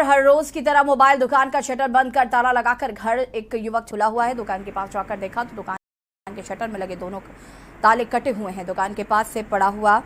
हर रोज की तरह मोबाइल दुकान का शटर बंद कर ताला लगाकर घर एक युवक खुला हुआ है। दुकान के पास जाकर देखा तो दुकान के शटर में लगे दोनों ताले कटे हुए हैं। दुकान के पास से पड़ा हुआ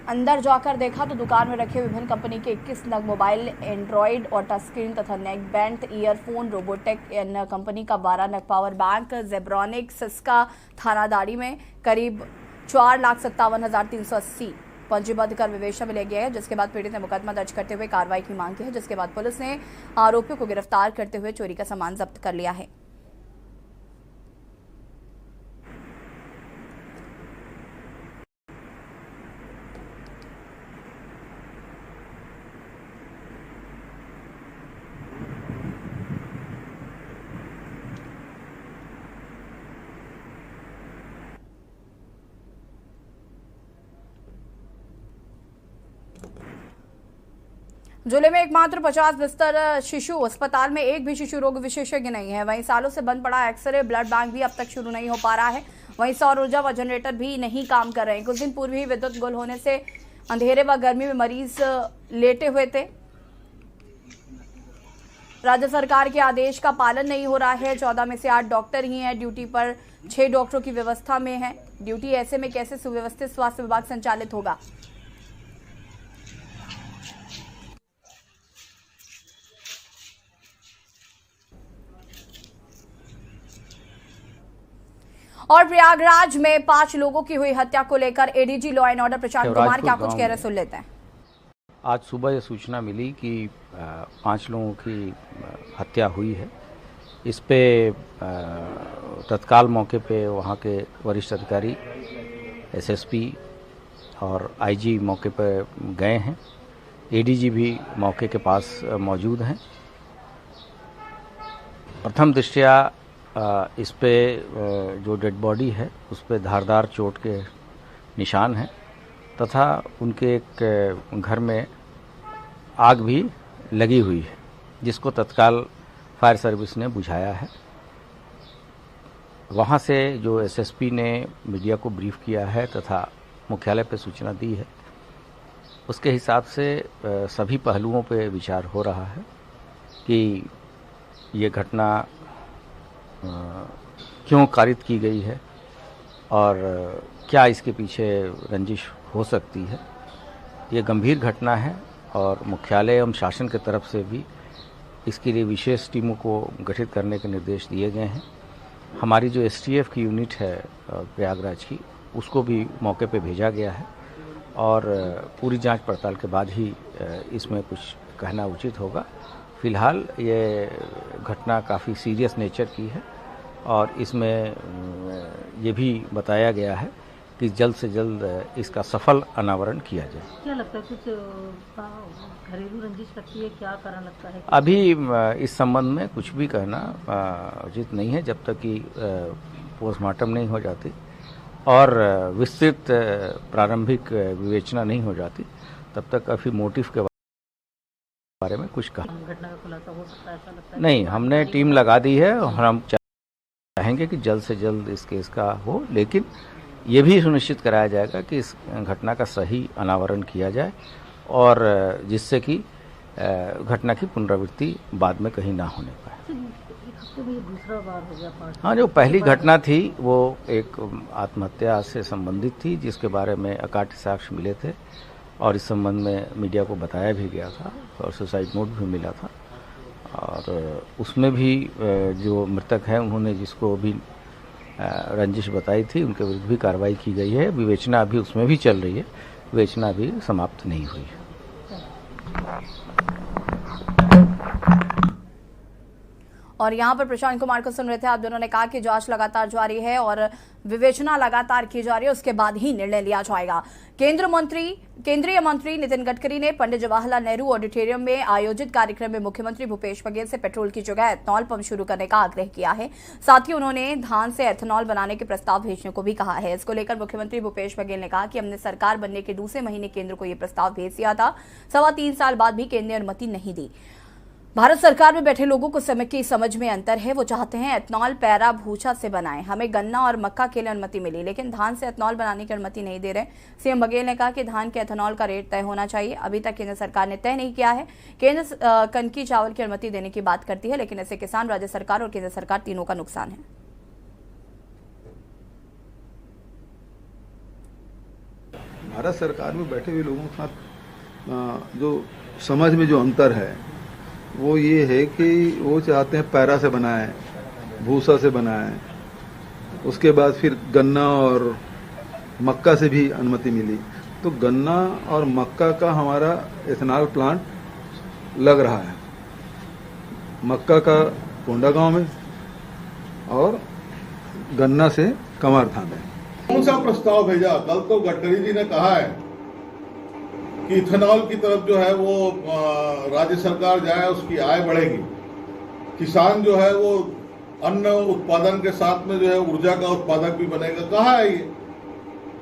अंदर जाकर देखा तो दुकान में रखे विभिन्न कंपनी के 21 नग मोबाइल, एंड्रॉइड और टच स्क्रीन तथा नेक बैंड, ईयरफोन, रोबोटेक एन कंपनी का 12 नग पावर बैंक, जेब्रॉनिक, सिस्का थानादारी में करीब 4,57,380 पंजीबद्ध कर विवेचना में ले गया है। जिसके बाद पीड़ित ने मुकदमा दर्ज करते हुए कार्रवाई की मांग की है। जिसके बाद पुलिस ने आरोपियों को गिरफ्तार करते हुए चोरी का सामान जब्त कर लिया है। जिले में एकमात्र 50 बिस्तर शिशु अस्पताल में एक भी शिशु रोग विशेषज्ञ नहीं है। वहीं सालों से बंद पड़ा एक्सरे ब्लड बैंक भी अब तक शुरू नहीं हो पा रहा है। वहीं सौर ऊर्जा व जनरेटर भी नहीं काम कर रहे हैं। कुछ दिन पूर्व ही विद्युत गुल होने से अंधेरे व गर्मी में मरीज लेटे हुए थे। राज्य सरकार के आदेश का पालन नहीं हो रहा है। 14 में से 8 डॉक्टर ही हैं ड्यूटी पर, 6 डॉक्टरों की व्यवस्था में है ड्यूटी। ऐसे में कैसे सुव्यवस्थित स्वास्थ्य विभाग संचालित होगा। और प्रयागराज में 5 लोगों की हुई हत्या को लेकर ADG law and order Prashant Kumar क्या कुछ कह रहे सुन लेते हैं। आज सुबह ये सूचना मिली कि 5 लोगों की हत्या हुई है। इस पे तत्काल मौके पे वहाँ के वरिष्ठ अधिकारी, एसएसपी और आईजी मौके पर गए हैं। एडीजी भी मौके के पास मौजूद हैं। प्रथम दृष्टया इस पे जो डेड बॉडी है उस पे धारदार चोट के निशान हैं तथा उनके एक घर में आग भी लगी हुई है, जिसको तत्काल फायर सर्विस ने बुझाया है। वहाँ से जो एसएसपी ने मीडिया को ब्रीफ किया है तथा मुख्यालय पे सूचना दी है, उसके हिसाब से सभी पहलुओं पे विचार हो रहा है कि ये घटना क्यों कारित की गई है और क्या इसके पीछे रंजिश हो सकती है। ये गंभीर घटना है और मुख्यालय एवं शासन की तरफ से भी इसके लिए विशेष टीमों को गठित करने के निर्देश दिए गए हैं। हमारी जो एसटीएफ की यूनिट है प्रयागराज की, उसको भी मौके पे भेजा गया है और पूरी जांच पड़ताल के बाद ही इसमें कुछ कहना उचित होगा। फिलहाल ये घटना काफ़ी सीरियस नेचर की है और इसमें ये भी बताया गया है कि जल्द से जल्द इसका सफल अनावरण किया जाए। क्या लगता है, कुछ घरेलू रंजिश लगती है, क्या कारण लगता है? अभी इस संबंध में कुछ भी कहना उचित नहीं है जब तक कि पोस्टमार्टम नहीं हो जाती और विस्तृत प्रारंभिक विवेचना नहीं हो जाती, तब तक अभी मोटिव के बारे में कुछ कहा घटना का खुलासा हो सकता है, ऐसा लगता है? नहीं, हमने टीम लगा दी है और हम चाहेंगे कि जल्द से जल्द इस केस का हो, लेकिन ये भी सुनिश्चित कराया जाएगा कि इस घटना का सही अनावरण किया जाए और जिससे कि घटना की पुनरावृत्ति बाद में कहीं ना होने पाए। दूसरा बार हो गया। हाँ, जो पहली घटना थी वो एक आत्महत्या से संबंधित थी, जिसके बारे में अकाट्य साक्ष्य मिले थे और इस संबंध में मीडिया को बताया भी गया था और सुसाइड नोट भी मिला था। और उसमें भी जो मृतक हैं उन्होंने जिसको भी रंजिश बताई थी, उनके विरुद्ध भी कार्रवाई की गई है। विवेचना अभी उसमें भी चल रही है, विवेचना अभी समाप्त नहीं हुई है। और यहाँ पर प्रशांत कुमार को सुन रहे थे आप। दोनों ने कहा कि जांच लगातार जारी है और विवेचना लगातार की जा रही है, उसके बाद ही निर्णय लिया जाएगा। केंद्रीय मंत्री नितिन गडकरी ने पंडित जवाहरलाल नेहरू ऑडिटोरियम में आयोजित कार्यक्रम में मुख्यमंत्री भूपेश बघेल से पेट्रोल की जगह एथनॉल पंप शुरू करने का आग्रह किया है। साथ ही उन्होंने धान से एथनॉल बनाने के प्रस्ताव भेजने को भी कहा है। इसको लेकर मुख्यमंत्री भूपेश बघेल ने कहा कि हमने सरकार बनने के दूसरे महीने केंद्र को यह प्रस्ताव भेज दिया था, 3.25 साल बाद भी केंद्र ने अनुमति नहीं दी। भारत सरकार में बैठे लोगों को समय की समझ में अंतर है। वो चाहते हैं एथनॉल पैरा भूसा से बनाएं। हमें गन्ना और मक्का के लिए अनुमति मिली, लेकिन धान से एथनॉल बनाने की अनुमति नहीं दे रहे। सीएम बघेल ने कहा कि धान के एथनॉल का रेट तय होना चाहिए। अभी तक केंद्र सरकार ने तय नहीं किया है। केंद्र कनकी चावल की अनुमति देने की बात करती है, लेकिन ऐसे किसान, राज्य सरकार और केंद्र सरकार तीनों का नुकसान है। भारत सरकार में बैठे हुए लोगों के साथ जो समझ में जो अंतर है वो ये है कि वो चाहते हैं पैरा से बनाएं, भूसा से बनाएं, उसके बाद फिर गन्ना और मक्का से भी अनुमति मिली। तो गन्ना और मक्का का हमारा एथनॉल प्लांट लग रहा है, मक्का का कोंडागांव में और गन्ना से कमारधाम में। कौन सा प्रस्ताव भेजा? कल तो गडकरी जी ने कहा है कि इथेनॉल की तरफ जो है वो राज्य सरकार जाए, उसकी आय बढ़ेगी, किसान जो है वो अन्न उत्पादन के साथ में जो है ऊर्जा का उत्पादक भी बनेगा। कहाँ है ये?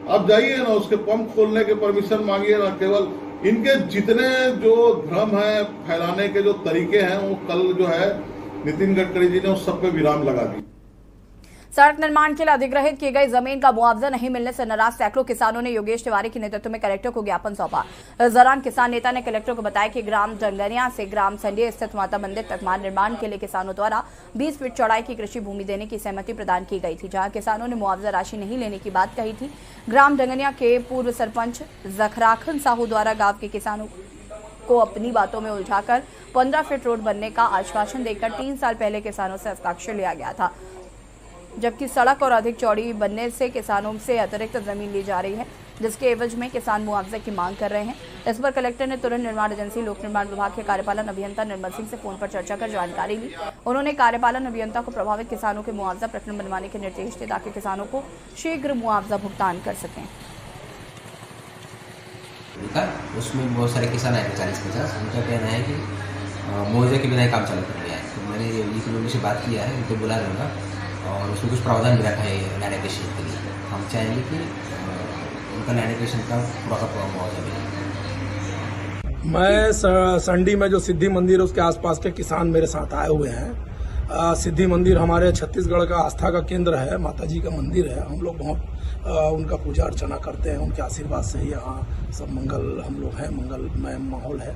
आप जाइए ना, उसके पंप खोलने के परमिशन मांगिए ना। केवल इनके जितने जो भ्रम है फैलाने के जो तरीके हैं वो कल जो है नितिन गडकरी जी ने उस सब पे विराम लगा दी। सड़क निर्माण के लिए अधिग्रहित की गई जमीन का मुआवजा नहीं मिलने से नाराज सैकड़ों किसानों ने योगेश तिवारी के नेतृत्व में कलेक्टर को ज्ञापन सौंपा। इस दौरान किसान नेता ने कलेक्टर को बताया कि ग्राम जंगनिया से ग्राम संडे स्थित माता मंदिर तक मार्ग निर्माण के लिए किसानों द्वारा 20 फीट चौड़ाई की कृषि भूमि देने की सहमति प्रदान की गई थी, जहां किसानों ने मुआवजा राशि नहीं लेने की बात कही थी। ग्राम जंगनिया के पूर्व सरपंच जखराखन साहू द्वारा गांव के किसानों को अपनी बातों में उलझाकर 15 फीट रोड बनने का आश्वासन देकर 3 साल पहले किसानों से हस्ताक्षर लिया गया था, जबकि सड़क और अधिक चौड़ी बनने से किसानों से अतिरिक्त जमीन ली जा रही है, जिसके एवज में किसान मुआवजे की मांग कर रहे हैं। इस पर कलेक्टर ने तुरंत निर्माण एजेंसी लोक निर्माण विभाग के कार्यपालन अभियंता निर्मल सिंह से फोन पर चर्चा कर जानकारी ली। उन्होंने कार्यपालन अभियंता को प्रभावित किसानों के मुआवजा प्रकरण बनवाने के निर्देश दिए ताकि किसानों को शीघ्र मुआवजा भुगतान कर सकें। उसमें बहुत सारे किसान आए थे 40-50। उनका कहना है कि मुआवजे के बिना काम चालू कर लिया है। तो मैंने ये लोगों से बात किया है, उनको बुला लूँगा और उसमें कुछ प्रावधान भी रखा है लैंड एक्विजिशन के लिए। हम चाहेंगे कि उनका लैंड एक्विजिशन का पूरा का पूरा मुआवजा मिले। मैं संडी में जो सिद्धि मंदिर है उसके आसपास के किसान मेरे साथ आए हुए हैं। सिद्धि मंदिर हमारे छत्तीसगढ़ का आस्था का केंद्र है, माता जी का मंदिर है। हम लोग बहुत उनका पूजा अर्चना करते हैं, उनके आशीर्वाद से ही यहाँ सब मंगल हम लोग हैं, मंगलमय माहौल है।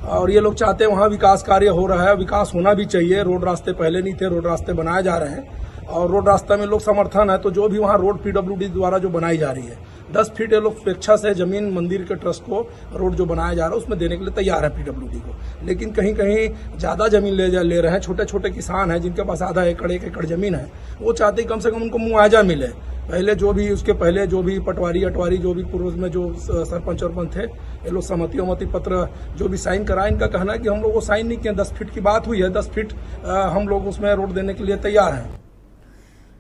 और ये लोग चाहते हैं वहाँ विकास कार्य हो रहा है, विकास होना भी चाहिए। रोड रास्ते पहले नहीं थे, रोड रास्ते बनाए जा रहे हैं और रोड रास्ता में लोग समर्थन है। तो जो भी वहाँ रोड पीडब्ल्यूडी द्वारा जो बनाई जा रही है 10 फीट ये लोग स्वेच्छा से जमीन मंदिर के ट्रस्ट को रोड जो बनाया जा रहा है उसमें देने के लिए तैयार है पीडब्ल्यूडी को। लेकिन कहीं कहीं ज्यादा जमीन ले रहे हैं। छोटे छोटे किसान हैं जिनके पास आधा एकड़ 1 एकड़ जमीन है, वो चाहते हैं कम से कम उनको मुआवजा मिले। पहले जो भी उसके पहले जो भी पटवारी अटवारी जो भी पूर्व में जो सरपंच वरपंच थे, ये लोग सहमति पत्र जो भी साइन कराए, इनका कहना है कि हम लोग वो साइन नहीं किए। 10 फीट की बात हुई है, 10 फीट हम लोग उसमें रोड देने के लिए तैयार हैं।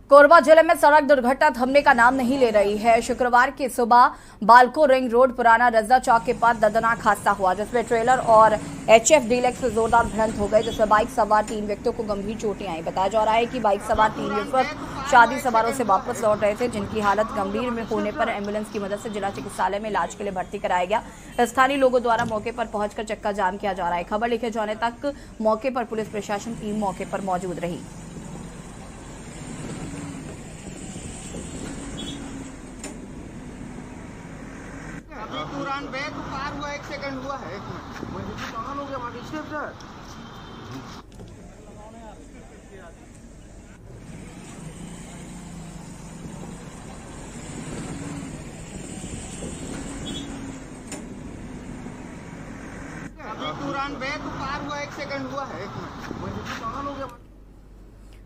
कोरबा जिले में सड़क दुर्घटना थमने का नाम नहीं ले रही है। शुक्रवार की सुबह बालको रिंग रोड पुराना रजा चौक के पास दर्दनाक हादसा हुआ, जिसमें ट्रेलर और HF डीलक्स में जोरदार भिड़ंत हो गई, जिसमें बाइक सवार 3 व्यक्तियों को गंभीर चोटें आई। बताया जा रहा है कि बाइक सवार 3 युवक शादी समारोह से वापस लौट रहे थे, जिनकी हालत गंभीर में होने पर एम्बुलेंस की मदद से जिला चिकित्सालय में इलाज के लिए भर्ती कराया गया। स्थानीय लोगों द्वारा मौके पर पहुंचकर चक्का जाम किया जा रहा है। खबर लिखे जाने तक मौके पर पुलिस प्रशासन टीम मौके पर मौजूद रही। तुरंत बैग पार हुआ 1 सेकंड हुआ है। 1 मिनट मुझे तो कहां हो गया हमारी स्टेप सर। अभी तुरंत बैग पार हुआ 1 सेकंड हुआ है। 1 मिनट मुझे तो कहां हो गया।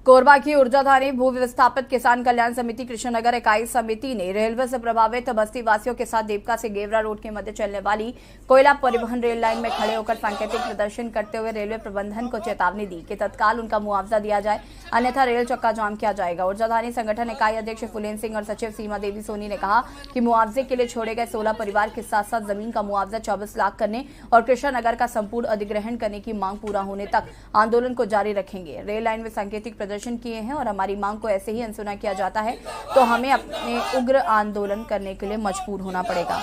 कोरबा की ऊर्जाधारी भू विस्थापित किसान कल्याण समिति कृष्णनगर इकाई समिति ने रेलवे से प्रभावित बस्ती वासियों के साथ देवका से गेवरा रोड के मध्य चलने वाली कोयला परिवहन रेल लाइन में खड़े होकर सांकेतिक प्रदर्शन करते हुए रेलवे प्रबंधन को चेतावनी दी कि तत्काल उनका मुआवजा दिया जाए, अन्यथा रेल चक्का जाम किया जाएगा। ऊर्जाधारी संगठन इकाई अध्यक्ष फुलेन सिंह और सचिव सीमा देवी सोनी ने कहा कि मुआवजे के लिए छोड़े गए 16 परिवार के साथ साथ जमीन का मुआवजा 24 लाख करने और कृष्णनगर का संपूर्ण अधिग्रहण करने की मांग पूरा होने तक आंदोलन को जारी रखेंगे। रेल लाइन में सांकेतिक प्रदर्शन किए हैं और हमारी मांग को ऐसे ही अनसुना किया जाता है तो हमें अपने उग्र आंदोलन करने के लिए मजबूर होना पड़ेगा।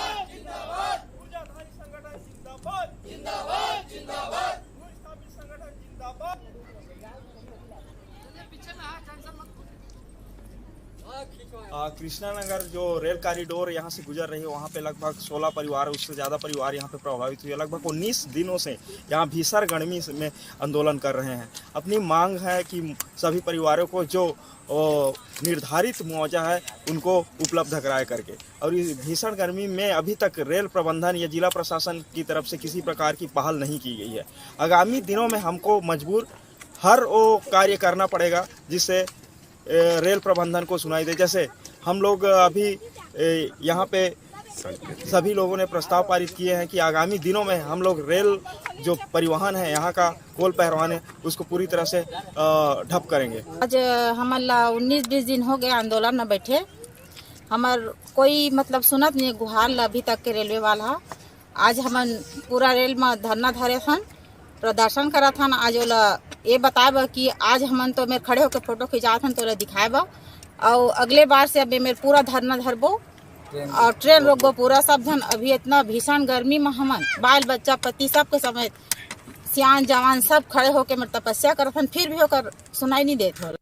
कृष्णा नगर जो रेल कॉरिडोर यहाँ से गुजर रही है वहाँ पे लगभग 16 परिवार, उससे ज़्यादा परिवार यहाँ पे प्रभावित हुए। लगभग 19 दिनों से यहाँ भीषण गर्मी में आंदोलन कर रहे हैं। अपनी मांग है कि सभी परिवारों को जो निर्धारित मुआवजा है उनको उपलब्ध कराए करके, और इस भीषण गर्मी में अभी तक रेल प्रबंधन या जिला प्रशासन की तरफ से किसी प्रकार की पहल नहीं की गई है। आगामी दिनों में हमको मजबूर हर वो कार्य करना पड़ेगा जिससे रेल प्रबंधन को सुनाई दे। जैसे हम लोग अभी यहाँ पे सभी लोगों ने प्रस्ताव पारित किए हैं कि आगामी दिनों में हम लोग रेल जो परिवहन है यहाँ का कोल परिवहन है उसको पूरी तरह से ठप करेंगे। आज हमारा 19-20 दिन हो गए आंदोलन में बैठे, हमार कोई मतलब सुनत नहीं गुहार अभी तक के रेलवे वाला। आज हम पूरा रेल में धरना धरे थन, प्रदर्शन करा था। आज वाला ये बताब कि आज हम तो मेरे खड़े होकर फोटो खिंचा था तो दिखाएब, और अगले बार से अभी मेरे पूरा धरना धरबो और ट्रेन रोकबो पूरा सब धन। अभी इतना भीषण गर्मी में हम बाल बच्चा पति सबके समेत सियान जवान सब खड़े होकर मेरे तपस्या करथन, फिर भी होकर सुनाई नहीं देते।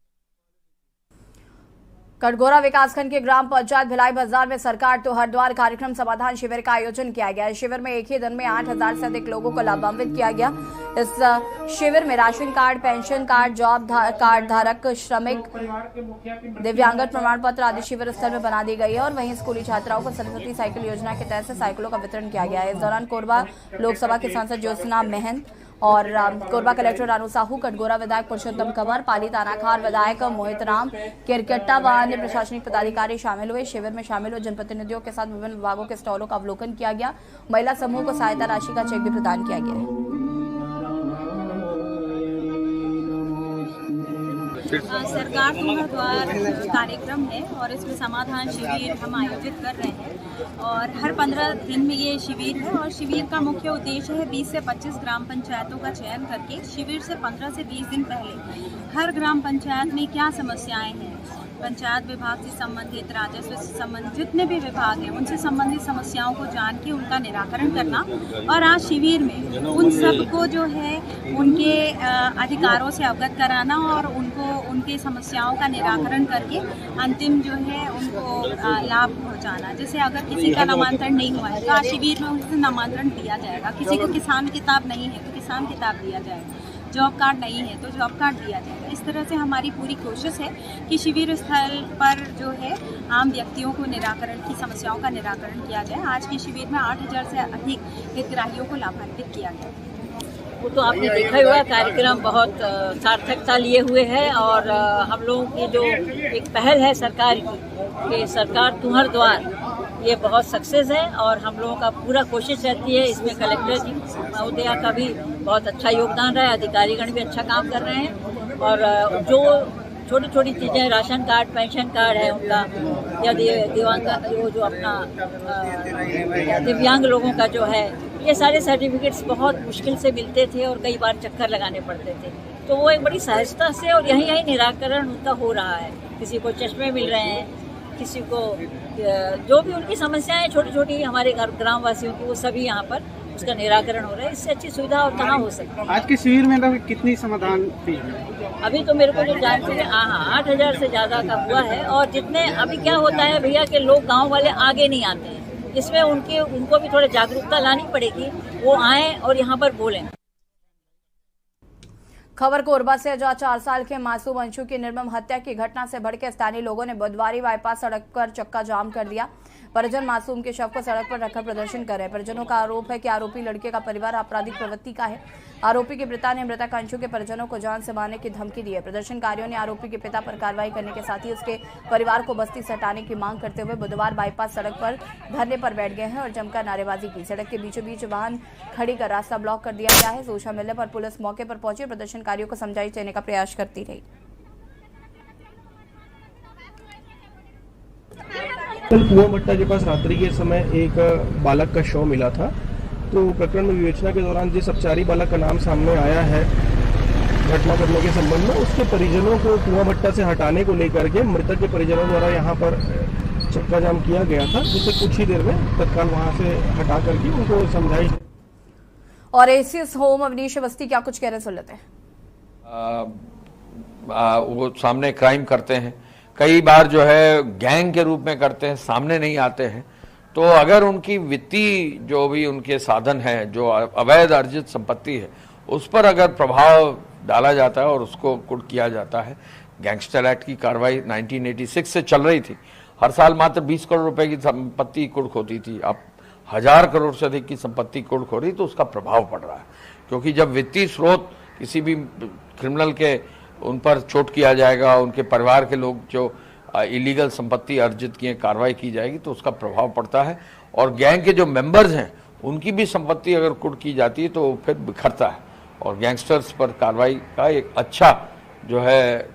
कटघोरा विकासखंड के ग्राम पंचायत भिलाई बाजार में सरकार तो हर द्वार कार्यक्रम समाधान शिविर का आयोजन किया गया। इस शिविर में एक ही दिन में 8000 से अधिक लोगों को लाभान्वित किया गया। इस शिविर में ration card, pension card, job card धारक, श्रमिक, दिव्यांगन प्रमाण पत्र आदि शिविर स्थल में बना दी गई है। और वहीं स्कूली छात्राओं को सरस्वती साइकिल योजना के तहत से साइकिलों का वितरण किया गया है। इस दौरान कोरबा लोकसभा की सांसद ज्योत्सना महंत और कोरबा कलेक्टर रानू साहू, कटघोरा विधायक पुरुषोत्तम कंवर, पाली तानाखार विधायक मोहित राम केरकेट्टा व अन्य प्रशासनिक पदाधिकारी शामिल हुए। शिविर में शामिल हुए जनप्रतिनिधियों के साथ विभिन्न विभागों के स्टॉलों का अवलोकन किया गया। महिला समूह को सहायता राशि का चेक भी प्रदान किया गया। सरकार तुम्हारा द्वार कार्यक्रम है और इसमें समाधान शिविर हम आयोजित कर रहे हैं और हर 15 दिन में ये शिविर है। और शिविर का मुख्य उद्देश्य है 20 से 25 ग्राम पंचायतों का चयन करके शिविर से 15 से 20 दिन पहले हर ग्राम पंचायत में क्या समस्याएं हैं, पंचायत विभाग से संबंधित, राजस्व से संबंधित जितने भी विभाग हैं उनसे संबंधित समस्याओं को जान के उनका निराकरण करना। और आज शिविर में उन सबको जो है उनके अधिकारों से अवगत कराना और उनको उनके समस्याओं का निराकरण करके अंतिम जो है उनको लाभ पहुंचाना। जैसे अगर किसी का नामांतरण नहीं हुआ है तो आज शिविर में उसे नामांतरण दिया जाएगा। किसी को किसान किताब नहीं है तो किसान किताब दिया जाएगा, जॉब कार्ड नहीं है तो जॉब कार्ड दिया जाएगा। इस तरह से हमारी पूरी कोशिश है कि शिविर स्थल पर जो है आम व्यक्तियों को निराकरण की समस्याओं का निराकरण किया जाए। आज के शिविर में 8000 से अधिक हितग्राहियों को लाभान्वित किया गया। वो तो आपने देखा हुआ कार्यक्रम बहुत सार्थकता लिए हुए है और हम लोगों की जो एक पहल है सरकार की कि सरकार तुम्हार द्वार, ये बहुत सक्सेस है और हम लोगों का पूरा कोशिश रहती है। इसमें कलेक्टर जी महोदया का भी बहुत अच्छा योगदान रहा है, अधिकारीगण भी अच्छा काम कर रहे हैं। और जो छोटी छोटी चीज़ें, राशन कार्ड, पेंशन कार्ड है उनका, या जो अपना दिव्यांग लोगों का जो है, ये सारे सर्टिफिकेट्स बहुत मुश्किल से मिलते थे और कई बार चक्कर लगाने पड़ते थे। तो वो एक बड़ी सहजता से और यहीं निराकरण उनका हो रहा है। किसी को चश्मे मिल रहे हैं, किसी को जो भी उनकी समस्याएं छोटी छोटी हमारे ग्रामवासियों की, वो सभी यहाँ पर उसका निराकरण हो रहा है। इससे अच्छी सुविधा और कहाँ हो सकती है। आज के शिविर में कितनी समाधान थी? अभी तो मेरे को जो जानकारी है 8000 से ज़्यादा का हुआ है। और जितने अभी क्या होता है भैया कि लोग गाँव वाले आगे नहीं आते हैं, इसमें उनको भी थोड़ी जागरूकता लानी पड़ेगी, वो आएँ और यहाँ पर बोलें। खबर कोरबा से, जहां 4 साल के मासूम अंशु की निर्मम हत्या की घटना से भड़के स्थानीय लोगों ने बुधवारी बाईपास सड़क पर चक्का जाम कर दिया। परिजन मासूम के शव को सड़क पर रखकर प्रदर्शन कर रहे हैं। परिजनों का आरोप है कि आरोपी लड़के का परिवार आपराधिक प्रवृत्ति का है। आरोपी के पिता ने मृतक अंशु के परिजनों को जान से मारने की धमकी दी है। प्रदर्शनकारियों ने आरोपी के पिता पर कार्रवाई करने के साथ ही उसके परिवार को बस्ती से हटाने की मांग करते हुए बुधवार बाईपास सड़क पर धरने पर बैठ गए हैं और जमकर नारेबाजी की। सड़क के बीचों बीच वाहन खड़ी कर रास्ता ब्लॉक कर दिया गया है। सूचना मिलने पर पुलिस मौके पर पहुंची, प्रदर्शनकारियों को समझाइश देने का प्रयास करती रही। कल कुआं भट्टा के पास रात्रि के समय एक बालक का शव मिला था। तो प्रकरण में विवेचना के दौरान जिस अपचारी बालक का नाम सामने आया है घटना करने के संबंध में, उसके परिजनों को कुआं भट्टा से हटाने को लेकर के मृतक के परिजनों द्वारा यहाँ पर चक्का जाम किया गया था, जिसे कुछ ही देर में तत्काल वहाँ से हटा करके उनको समझाइश। और एसीएस होम अवनीश अवस्थी क्या कुछ कह रहे सुन लेते हैं। वो सामने क्राइम करते हैं, कई बार जो है गैंग के रूप में करते हैं, सामने नहीं आते हैं। तो अगर उनकी वित्तीय जो भी उनके साधन है, जो अवैध अर्जित संपत्ति है, उस पर अगर प्रभाव डाला जाता है और उसको कुर्क किया जाता है, गैंगस्टर एक्ट की कार्रवाई 1986 से चल रही थी। हर साल मात्र 20 करोड़ रुपए की संपत्ति कुर्क होती थी, अब 1000 करोड़ से अधिक की संपत्ति कुर्क हो रही, तो उसका प्रभाव पड़ रहा है। क्योंकि जब वित्तीय स्रोत किसी भी क्रिमिनल के उन पर चोट किया जाएगा, उनके परिवार के लोग जो इलीगल संपत्ति अर्जित किए कार्रवाई की जाएगी, तो उसका प्रभाव पड़ता है। और गैंग के जो मेंबर्स हैं उनकी भी संपत्ति अगर कुर्क की जाती है तो फिर बिखरता है, और गैंगस्टर्स पर कार्रवाई का एक अच्छा जो है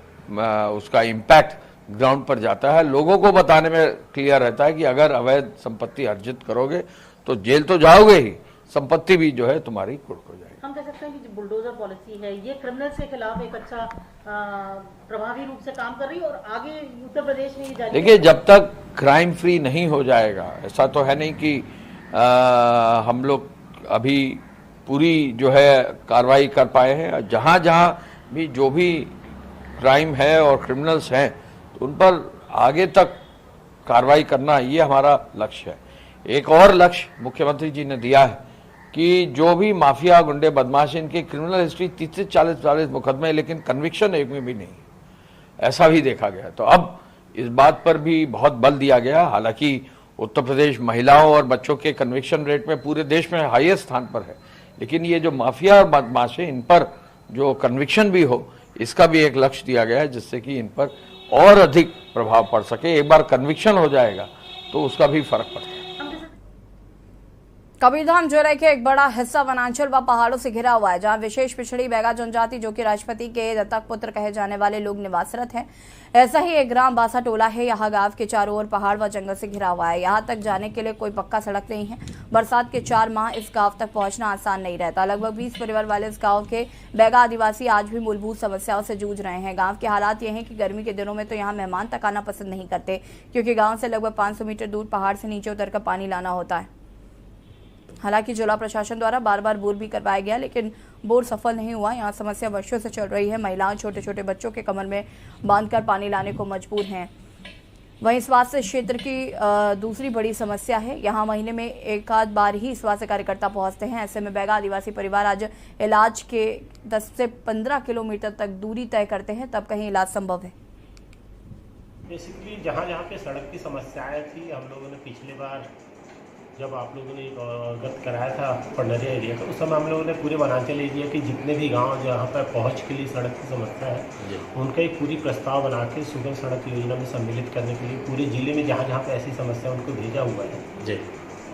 उसका इम्पैक्ट ग्राउंड पर जाता है। लोगों को बताने में क्लियर रहता है कि अगर अवैध संपत्ति अर्जित करोगे तो जेल तो जाओगे ही, संपत्ति भी जो है तुम्हारी कुर्क हो जाएगी। हम कह सकते हैं कि जो बुलडोजर पॉलिसी है ये क्रिमिनल्स के खिलाफ एक अच्छा प्रभावी रूप से काम कर रही है, और आगे उत्तर प्रदेश में ये जारी। देखिए, जब तक क्राइम फ्री नहीं हो जाएगा, ऐसा तो है नहीं कि हम लोग अभी पूरी जो है कार्रवाई कर पाए हैं। जहाँ जहाँ भी जो भी क्राइम है और क्रिमिनल्स हैं तो उन पर आगे तक कार्रवाई करना, ये हमारा लक्ष्य है। एक और लक्ष्य मुख्यमंत्री जी ने दिया है कि जो भी माफिया, गुंडे, बदमाश, इनकी क्रिमिनल हिस्ट्री 30 से 40 मुकदमे, लेकिन कन्विक्शन एक में भी नहीं, ऐसा भी देखा गया। तो अब इस बात पर भी बहुत बल दिया गया। हालांकि उत्तर प्रदेश महिलाओं और बच्चों के कन्विक्शन रेट में पूरे देश में हाईएस्ट स्थान पर है, लेकिन ये जो माफिया और बदमाश है, इन पर जो कन्विक्शन भी हो, इसका भी एक लक्ष्य दिया गया है, जिससे कि इन पर और अधिक प्रभाव पड़ सके। एक बार कन्विक्शन हो जाएगा तो उसका भी फर्क पड़ता है। कबीरधाम जिले के एक बड़ा हिस्सा वनांचल व पहाड़ों से घिरा हुआ है, जहां विशेष पिछड़ी बैगा जनजाति, जो कि राष्ट्रपति के दत्तक पुत्र कहे जाने वाले लोग निवासरत हैं। ऐसा ही एक ग्राम बासा टोला है। यहाँ गांव के चारों ओर पहाड़ व जंगल से घिरा हुआ है। यहाँ तक जाने के लिए कोई पक्का सड़क नहीं है। बरसात के 4 माह इस गांव तक पहुंचना आसान नहीं रहता। लगभग 20 परिवार वाले इस गाँव के बैगा आदिवासी आज भी मूलभूत समस्याओं से जूझ रहे हैं। गाँव के हालात ये हैं कि गर्मी के दिनों में तो यहाँ मेहमान तक आना पसंद नहीं करते, क्योंकि गाँव से लगभग 500 मीटर दूर पहाड़ से नीचे उतरकर पानी लाना होता है। हालांकि जिला प्रशासन द्वारा बार बार बोर भी करवाया गया, लेकिन बोर सफल नहीं हुआ। यहाँ समस्या वर्षों से चल रही है। महिलाएं छोटे छोटे बच्चों के कमर में बांधकर पानी लाने को मजबूर हैं। वहीं स्वास्थ्य क्षेत्र की दूसरी बड़ी समस्या है। यहाँ महीने में एक आध बार ही स्वास्थ्य कार्यकर्ता पहुँचते हैं। ऐसे में बैगा आदिवासी परिवार आज इलाज के 10 से 15 किलोमीटर तक दूरी तय करते हैं, तब कहीं इलाज संभव है। बेसिकली जहाँ जहाँ पे सड़क की समस्याएं थी, हम लोगों ने पिछले बार जब आप लोगों ने अवगत कराया था पंडरिया एरिया का, उस समय हम लोगों ने पूरे वनांचल एरिया के जितने भी गांव जहाँ पर पहुँच के लिए सड़क की समस्या है, उनका एक पूरी प्रस्ताव बना के सुगम सड़क योजना में सम्मिलित करने के लिए पूरे जिले में जहाँ जहाँ पे ऐसी समस्या उनको भेजा हुआ है जी।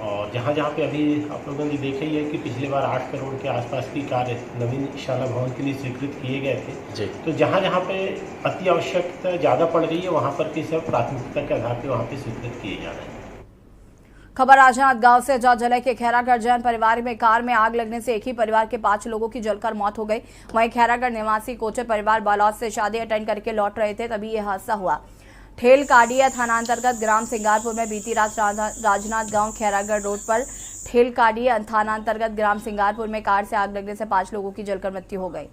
और जहाँ जहाँ पे अभी आप लोगों ने देखा ही है कि पिछले बार 8 करोड़ के आसपास की कार्य नवीन शाला भवन के लिए स्वीकृत किए गए थे जी। तो जहाँ जहाँ पे अति आवश्यकता ज़्यादा पड़ रही है, वहाँ पर किसी प्राथमिकता के आधार पर वहाँ पे स्वीकृत किए जा रहे हैं। खबर राजनाथ गांव से, जहां जिले के खैरागढ़ जैन परिवार में कार में आग लगने से एक ही परिवार के 5 लोगों की जलकर मौत हो गई। वहीं खैरागढ़ निवासी कोचर परिवार बालौद से शादी अटेंड करके लौट रहे थे, तभी यह हादसा हुआ। ठेलकाडिया थाना अंतर्गत ग्राम सिंगारपुर में बीती रात राजनाथ गांव खैरागढ़ रोड पर ठेलकाडिया थाना अंतर्गत ग्राम सिंगारपुर में कार से आग लगने से 5 लोगों की जलकर मृत्यु हो गई।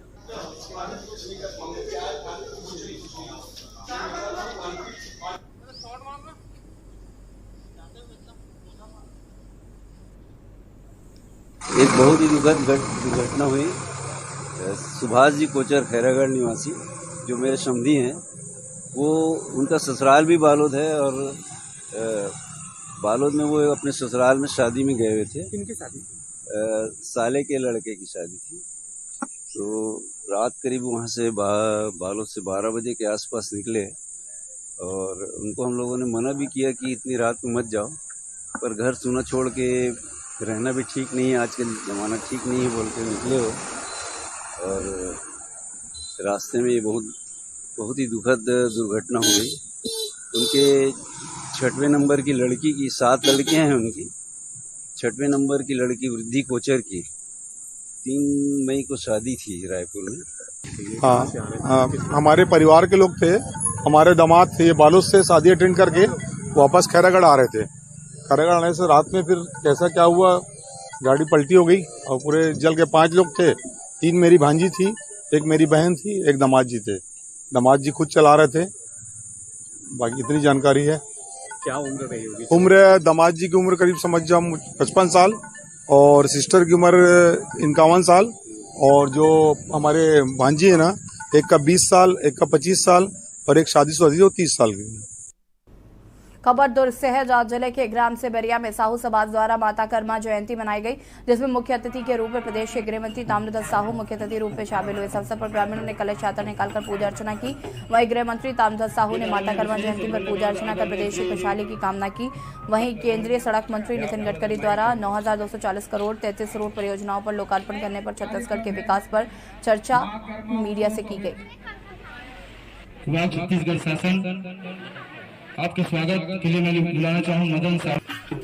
एक बहुत ही दुखद दुर्घटना हुई। सुभाष जी कोचर खैरागढ़ निवासी, जो मेरे समधी हैं, वो उनका ससुराल भी बालोद है, और बालोद में वो अपने ससुराल में शादी में गए हुए थे। किनकी शादी? साले के लड़के की शादी थी। तो रात करीब वहाँ से बालोद से 12 बजे के आसपास निकले, और उनको हम लोगों ने मना भी किया कि इतनी रात में मत जाओ, पर घर सुना छोड़ के रहना भी ठीक नहीं है, आजकल ज़माना ठीक नहीं है बोल के निकले हो। और रास्ते में ये बहुत ही दुखद दुर्घटना हो गई। उनके 6वें नंबर की लड़की की, 7 लड़कियां हैं उनकी, 6वें नंबर की लड़की वृद्धि कोचर की 3 मई को शादी थी रायपुर में। हाँ, हमारे परिवार के लोग थे, हमारे दामाद थे। ये बालोद से शादी अटेंड करके वापस खैरागढ़ आ रहे थे। खैरागढ़ आने से रात में फिर कैसा क्या हुआ, गाड़ी पलटी हो गई और पूरे जल के 5 लोग थे। 3 मेरी भांजी थी, एक मेरी बहन थी, एक दामाद जी थे। दामाद जी खुद चला रहे थे, बाकी इतनी जानकारी है। क्या उम्र रही होगी? उम्र दामाद जी की उम्र करीब समझ जाओ 55 साल और सिस्टर की उम्र 51 साल और जो हमारे भांजी है ना, एक का 20 साल, एक का 25 साल और एक शादीशुदा थी जो 30 साल की। खबर दुर्ग से है, जहाँ जिले के ग्राम से बेरिया में साहू समाज द्वारा माता कर्मा जयंती मनाई गई, जिसमें मुख्य अतिथि के रूप में प्रदेश के गृह मंत्री ताम्रध्वज साहू मुख्य अतिथि रूप में शामिल हुए। इस अवसर पर ग्रामीणों ने कलश यात्रा निकालकर पूजा अर्चना की। वहीं गृह मंत्री ताम्रध्वज साहू ने माता कर्मा जयंती पर पूजा अर्चना कर प्रदेश की खुशहाली की कामना की। वहीं केंद्रीय सड़क मंत्री नितिन गडकरी द्वारा 9,240 करोड़ 33 रोड परियोजनाओं पर लोकार्पण करने पर छत्तीसगढ़ के विकास पर चर्चा मीडिया से की गई। छत्तीसगढ़ शासन आपके स्वागत के लिए मैं बुलाना चाहूँ मदन साहब।